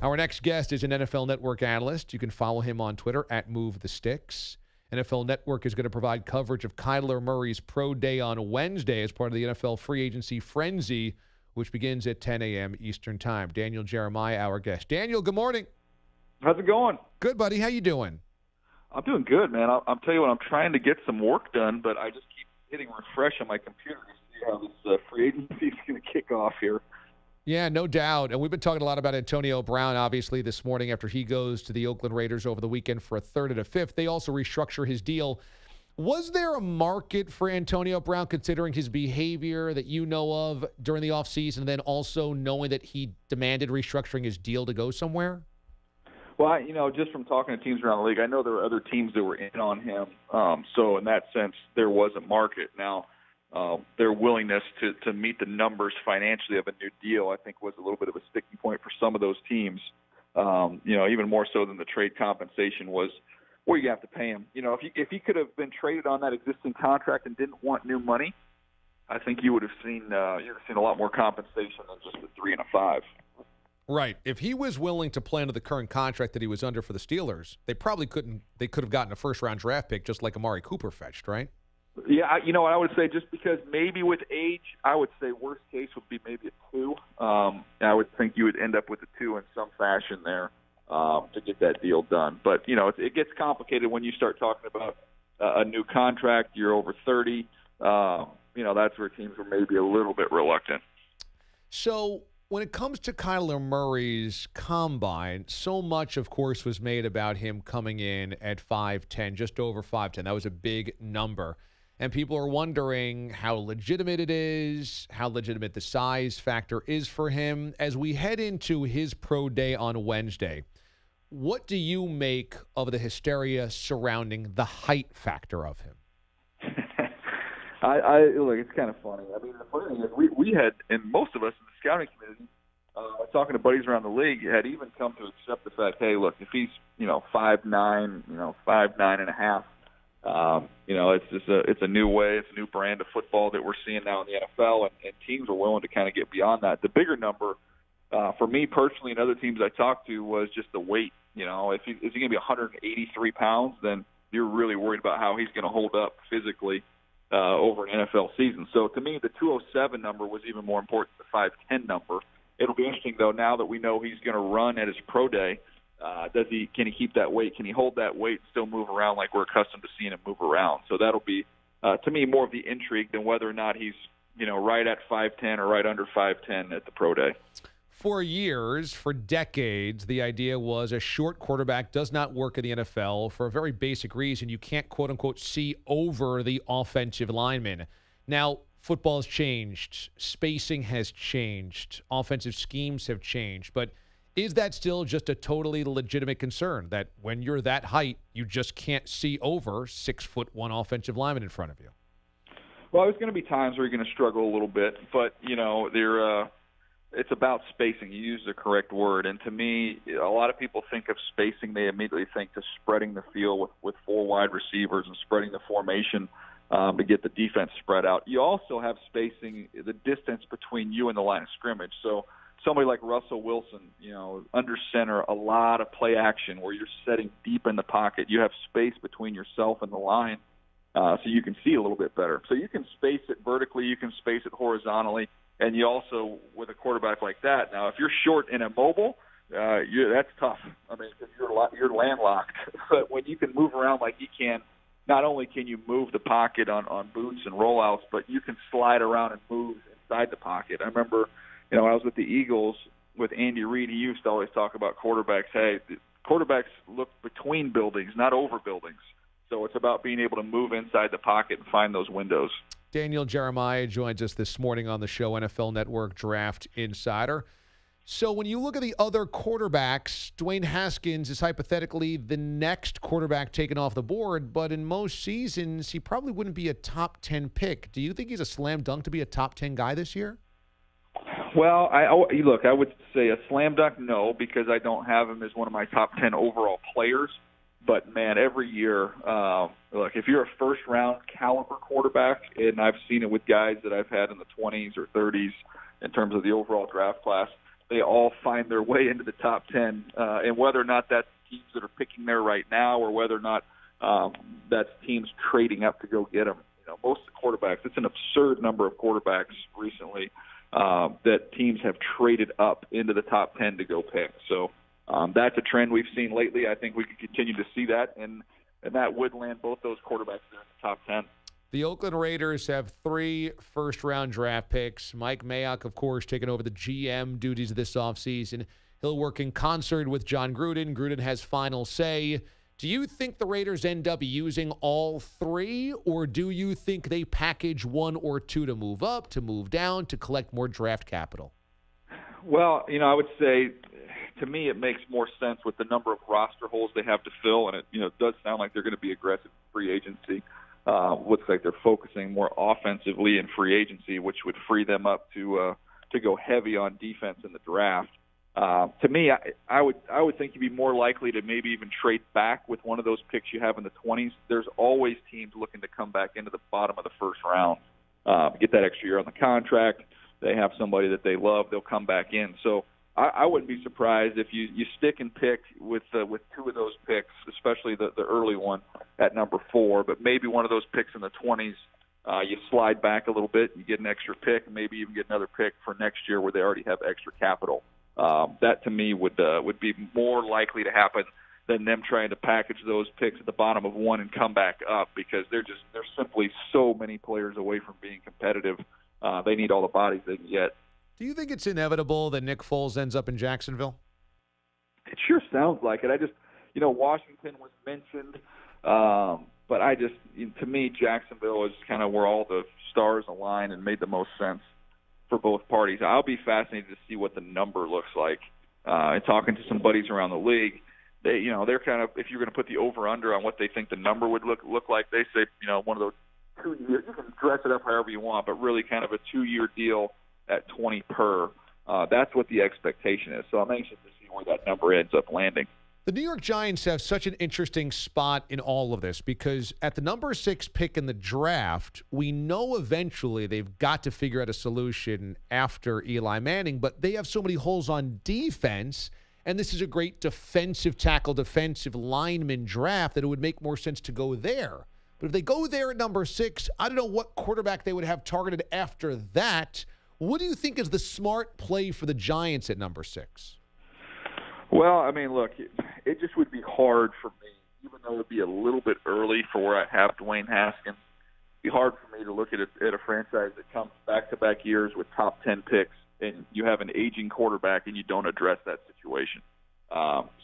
Our next guest is an NFL Network analyst. You can follow him on Twitter at MoveTheSticks. NFL Network is going to provide coverage of Kyler Murray's pro day on Wednesday as part of the NFL free agency frenzy, which begins at 10 a.m. Eastern Time. Daniel Jeremiah, our guest. Daniel, good morning. How's it going? Good, buddy. How you doing? I'm doing good, man. I'll tell you what, I'm trying to get some work done, but I just keep hitting refresh on my computer to see how this free agency is going to kick off here. Yeah, no doubt. And we've been talking a lot about Antonio Brown, obviously, this morning after he goes to the Oakland Raiders over the weekend for a third and a fifth. They also restructure his deal. Was there a market for Antonio Brown, considering his behavior that you know of during the offseason, and then also knowing that he demanded restructuring his deal to go somewhere? Well, just from talking to teams around the league, I know there were other teams that were in on him. So in that sense, there was a market. Now, their willingness to meet the numbers financially of a new deal, I think, was a little bit of a sticking point for some of those teams. Even more so than the trade compensation was where you have to pay him. If he could have been traded on that existing contract and didn't want new money, I think you would have seen a lot more compensation than just the 3 and a 5. Right. If he was willing to play under the current contract that he was under for the Steelers, they probably couldn't. They could have gotten a first-round draft pick just like Amari Cooper fetched, right? Yeah, I would say just because maybe with age, I would say worst case would be maybe a 2. I would think you would end up with a 2 in some fashion there to get that deal done. But, it gets complicated when you start talking about a new contract. You're over 30. That's where teams were maybe a little bit reluctant. So when it comes to Kyler Murray's combine, so much, of course, was made about him coming in at 5'10", just over 5'10". That was a big number. And people are wondering how legitimate it is, how legitimate the size factor is for him. As we head into his pro day on Wednesday, what do you make of the hysteria surrounding the height factor of him? Look, it's kind of funny. I mean, the funny thing is we had, and most of us in the scouting community, talking to buddies around the league, had even come to accept the fact, hey, look, if he's 5'9", 5'9.5", it's a new way, it's a new brand of football that we're seeing now in the NFL, and teams are willing to kind of get beyond that. The bigger number, for me personally and other teams I talked to, was just the weight. Is he going to be 183 pounds, then you're really worried about how he's going to hold up physically over an NFL season. So to me, the 207 number was even more important than the 5'10 number. It'll be interesting, though, now that we know he's going to run at his pro day. Can he keep that weight? Can he hold that weight and still move around like we're accustomed to seeing him move around? So that'll be, to me, more of the intrigue than whether or not he's, right at 5'10 or right under 5'10 at the pro day. For years, for decades, the idea was a short quarterback does not work in the NFL for a very basic reason. You can't, quote unquote, see over the offensive lineman. Now, football has changed. Spacing has changed. Offensive schemes have changed. But is that still just a totally legitimate concern that when you're that height, you just can't see over 6'1" offensive lineman in front of you? Well, there's going to be times where you're going to struggle a little bit, but, it's about spacing. You use the correct word. And to me, a lot of people think of spacing, they immediately think to spreading the field with 4 wide receivers and spreading the formation to get the defense spread out. You also have spacing, the distance between you and the line of scrimmage. So somebody like Russell Wilson, under center, a lot of play action where you're setting deep in the pocket. You have space between yourself and the line so you can see a little bit better. So you can space it vertically, you can space it horizontally. And you also, with a quarterback like that, now if you're short and immobile, that's tough. I mean, because you're landlocked. But when you can move around like he can, not only can you move the pocket on boots and rollouts, but you can slide around and move inside the pocket. I remember, when I was with the Eagles with Andy Reid, he used to always talk about quarterbacks. Hey, quarterbacks look between buildings, not over buildings. So it's about being able to move inside the pocket and find those windows. Daniel Jeremiah joins us this morning on the show, NFL Network Draft Insider. So when you look at the other quarterbacks, Dwayne Haskins is hypothetically the next quarterback taken off the board, but in most seasons, he probably wouldn't be a top 10 pick. Do you think he's a slam dunk to be a top 10 guy this year? Well, I would say a slam dunk, no, because I don't have him as one of my top 10 overall players. But, man, every year, if you're a first-round caliber quarterback, and I've seen it with guys that I've had in the 20s or 30s in terms of the overall draft class, they all find their way into the top 10. And whether or not that's teams that are picking there right now or whether or not that's teams trading up to go get them. Most of the quarterbacks, it's an absurd number of quarterbacks recently that teams have traded up into the top 10 to go pick. So that's a trend we've seen lately. I think we could continue to see that, and that would land both those quarterbacks there in the top 10. The Oakland Raiders have 3 first-round draft picks. Mike Mayock, of course, taking over the GM duties this offseason. He'll work in concert with John Gruden. Gruden has final say. Do you think the Raiders end up using all 3, or do you think they package 1 or 2 to move up, to move down, to collect more draft capital? Well, I would say, to me, it makes more sense with the number of roster holes they have to fill, and it does sound like they're going to be aggressive in free agency. Looks like they're focusing more offensively in free agency, which would free them up to go heavy on defense in the draft. To me, I would think you'd be more likely to maybe even trade back with one of those picks you have in the 20s. There's always teams looking to come back into the bottom of the first round, get that extra year on the contract. They have somebody that they love, they'll come back in. So I wouldn't be surprised if you stick and pick with 2 of those picks, especially the early one at number 4, but maybe one of those picks in the 20s, you slide back a little bit, you get an extra pick, and maybe even get another pick for next year where they already have extra capital. That to me would be more likely to happen than them trying to package those picks at the bottom of 1 and come back up, because they're simply so many players away from being competitive. They need all the bodies they can get. Do you think it's inevitable that Nick Foles ends up in Jacksonville? It sure sounds like it. I just, Washington was mentioned, but to me, Jacksonville is kind of where all the stars align and made the most sense for both parties. I'll be fascinated to see what the number looks like. And talking to some buddies around the league, they're kind of, if you're going to put the over/under on what they think the number would look like, they say, one of those 2 years. You can dress it up however you want, but really kind of a 2-year deal at 20 per. That's what the expectation is. So I'm anxious to see where that number ends up landing. The New York Giants have such an interesting spot in all of this because at the number 6 pick in the draft, we know eventually they've got to figure out a solution after Eli Manning, but they have so many holes on defense, and this is a great defensive tackle, defensive lineman draft that it would make more sense to go there. But if they go there at number 6, I don't know what quarterback they would have targeted after that. What do you think is the smart play for the Giants at number 6? Well, look, it just would be hard for me, even though it would be a little bit early for where I have Dwayne Haskins. It'd be hard for me to look at a franchise that comes back-to-back years with top 10 picks, and you have an aging quarterback and you don't address that situation.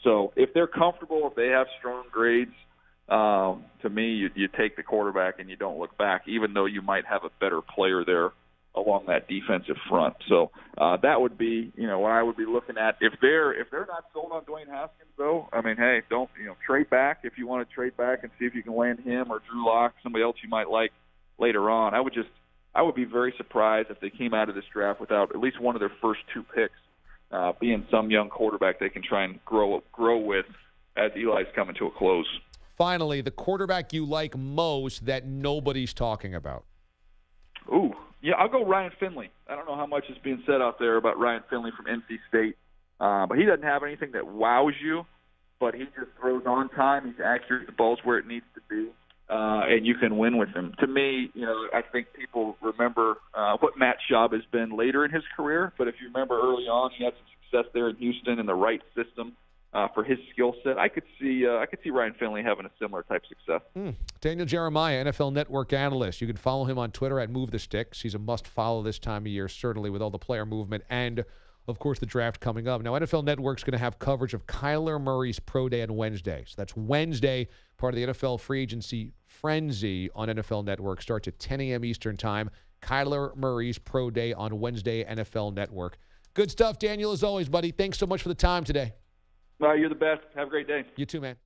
So if they're comfortable, if they have strong grades, to me, you take the quarterback and you don't look back, even though you might have a better player there along that defensive front. So that would be, what I would be looking at. If they're not sold on Dwayne Haskins, though, hey, don't trade back if you want to trade back and see if you can land him or Drew Lock, somebody else you might like later on. I would be very surprised if they came out of this draft without at least one of their first 2 picks being some young quarterback they can try and grow with as Eli's coming to a close. Finally, the quarterback you like most that nobody's talking about. Ooh. Yeah, I'll go Ryan Finley. I don't know how much is being said out there about Ryan Finley from NC State, but he doesn't have anything that wows you, but he just throws on time. He's accurate. The ball's where it needs to be, and you can win with him. To me, I think people remember what Matt Schaub has been later in his career, but if you remember early on, he had some success there in Houston in the right system. For his skill set, I could see Ryan Finley having a similar type of success. Daniel Jeremiah, NFL Network analyst. You can follow him on Twitter at Move the Sticks. He's a must-follow this time of year, certainly with all the player movement and, of course, the draft coming up. Now, NFL Network's going to have coverage of Kyler Murray's Pro Day on Wednesday. So that's Wednesday, part of the NFL free agency frenzy on NFL Network. Starts at 10 a.m. Eastern Time. Kyler Murray's Pro Day on Wednesday, NFL Network. Good stuff, Daniel, as always, buddy. Thanks so much for the time today. You're the best. Have a great day. You too, man.